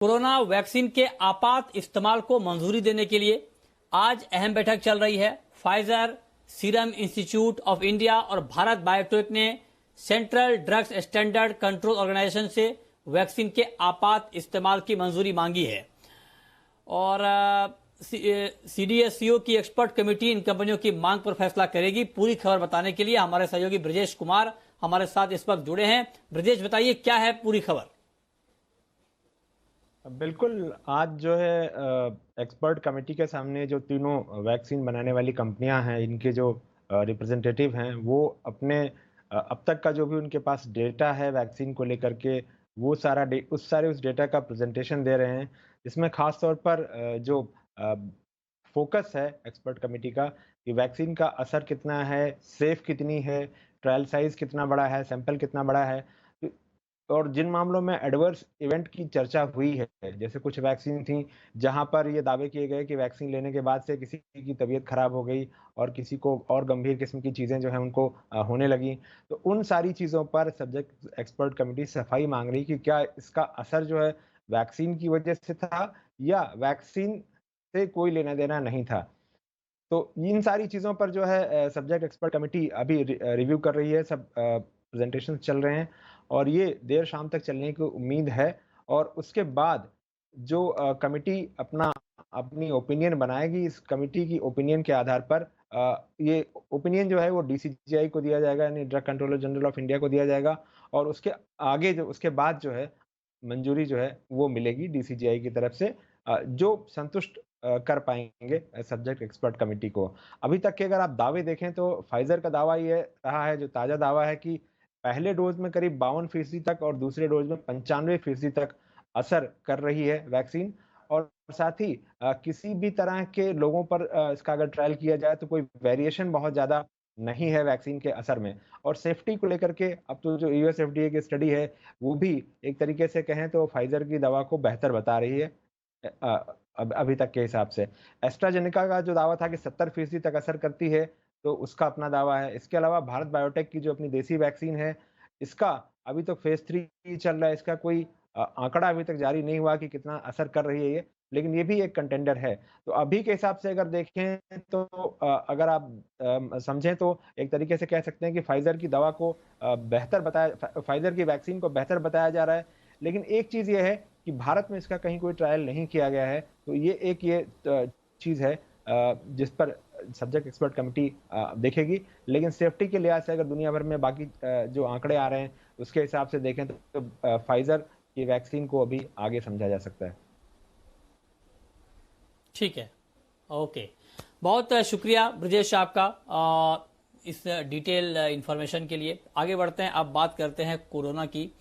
Corona vaccine के आपात इस्तेमाल को मंजूरी देने के लिए आज अहम बैठक चल रही है। Pfizer, Serum Institute of India और भारत बायोटेक ने Central Drugs Standard Control Organisation से वैक्सीन के आपात इस्तेमाल की मंजूरी मांगी है और सीडीएससीओ की एक्सपर्ट कमेटी इन कंपनियों की मांग पर फैसला करेगी। पूरी खबर बताने के लिए हमारे सहयोगी ब्रजेश कुमार हमारे साथ इस वक्त जुड़े हैं। ब्रजेश, बताइए क्या है पूरी खबर। बिल्कुल, आज जो है एक्सपर्ट कमेटी के सामने जो तीनों वैक्सीन बनाने वाली कंपनियां हैं, इनके जो रिप्रेजेंटेटिव हैं, वो अपने अब तक का जो भी उनके पास डेटा है वैक्सीन को लेकर के, वो सारा उस डेटा का प्रेजेंटेशन दे रहे हैं। इसमें खास तौर पर जो फोकस है एक्सपर्ट कमेटी का कि वैक्सीन का असर कितना है, सेफ कितनी है, ट्रायल साइज कितना बड़ा है, सैंपल कितना बड़ा है, और जिन मामलों में एडवर्स इवेंट की चर्चा हुई है, जैसे कुछ वैक्सीन थी जहां पर ये दावे किए गए कि वैक्सीन लेने के बाद से किसी की तबीयत खराब हो गई और किसी को और गंभीर किस्म की चीजें जो है उनको होने लगी। तो उन सारी चीजों पर सब्जेक्ट एक्सपर्ट कमेटी सफाई मांग रही कि क्या इसका असर जो है वैक्सीन की वजह से था या वैक्सीन से कोई लेना देना नहीं था। तो इन सारी चीजों पर जो है सब्जेक्ट एक्सपर्ट कमेटी अभी रिव्यू कर रही है। सब प्रेजेंटेशन चल रहे हैं और ये देर शाम तक चलने की उम्मीद है और उसके बाद जो कमेटी अपनी ओपिनियन बनाएगी, इस कमेटी की ओपिनियन के आधार पर ये ओपिनियन जो है वो डीसीजीआई को दिया जाएगा, यानी drug controller general of India को दिया जाएगा और उसके आगे जो उसके बाद जो है मंजूरी जो है वो मिलेगी डीसीजीआई की तरफ से, जो संतुष्ट कर पाएंगे सब्जेक्ट एक्सपर्ट कमेटी को। अभी तक के अगर आप दावे देखें तो फाइजर का दावा ये रहा है, जो ताजा दावा है, कि पहले डोज में करीब 52% तक और दूसरे डोज में 95% तक असर कर रही है वैक्सीन। और साथ ही किसी भी तरह के लोगों पर इसका अगर ट्रायल किया जाए तो कोई वेरिएशन बहुत ज्यादा नहीं है वैक्सीन के असर में। और सेफ्टी को लेकर के अब तो जो यूएस एफडीए की स्टडी है वो भी एक तरीके से कहें तो फाइजर की दवा को बेहतर बता रही है अभी तक के हिसाब से। एस्ट्राजेनेका का जो दावा था कि 70% तक असर करती है, तो उसका अपना दावा है। इसके अलावा भारत बायोटेक की जो अपनी देसी वैक्सीन है, इसका अभी तो फेज 3 चल रहा है। इसका कोई आंकड़ा अभी तक जारी नहीं हुआ कि कितना असर कर रही है ये, लेकिन ये भी एक कंटेंडर है। तो अभी के हिसाब से अगर देखें तो अगर आप समझें तो एक तरीके से कह सकते हैं कि फाइजर की दवा को फाइजर की वैक्सीन को बेहतर बताया जा रहा है। लेकिन एक चीज ये है कि भारत में इसका कहीं कोई ट्रायल नहीं किया गया है, तो ये चीज है जिस पर सब्जेक्ट एक्सपर्ट कमेटी देखेगी। लेकिन सेफ्टी के लिहाज से अगर दुनिया भर में बाकी जो आंकड़े आ रहे हैं उसके हिसाब से देखें तो फाइजर की वैक्सीन को अभी आगे समझा जा सकता है। ठीक है, ओके, बहुत शुक्रिया ब्रजेश आपका इस डिटेल इंफॉर्मेशन के लिए। आगे बढ़ते हैं, अब बात करते हैं कोरोना की।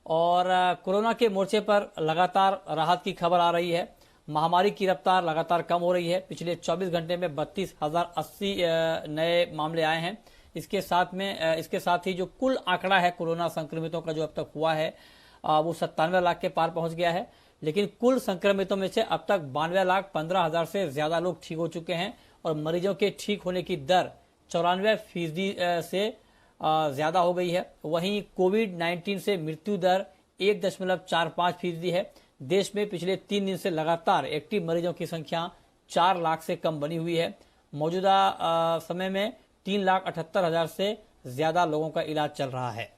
और कोरोना के मोर्चे पर लगातार राहत की खबर आ रही है। महामारी की रफ्तार लगातार कम हो रही है। पिछले 24 घंटे में 32,080 नए मामले आए हैं। इसके साथ ही जो कुल आंकड़ा है कोरोना संक्रमितों का जो अब तक हुआ है वो 97 लाख के पार पहुंच गया है। लेकिन कुल संक्रमितों में से अब तक 92,15,000 से ज्यादा लोग ठीक हो चुके हैं और मरीजों के ठीक होने की दर 94% से ज्यादा हो गई है। वहीं कोविड-19 से मृत्यु दर 1.45% है। देश में पिछले 3 दिन से लगातार एक्टिव मरीजों की संख्या 4 लाख से कम बनी हुई है। मौजूदा समय में 3,78,000 से ज्यादा लोगों का इलाज चल रहा है।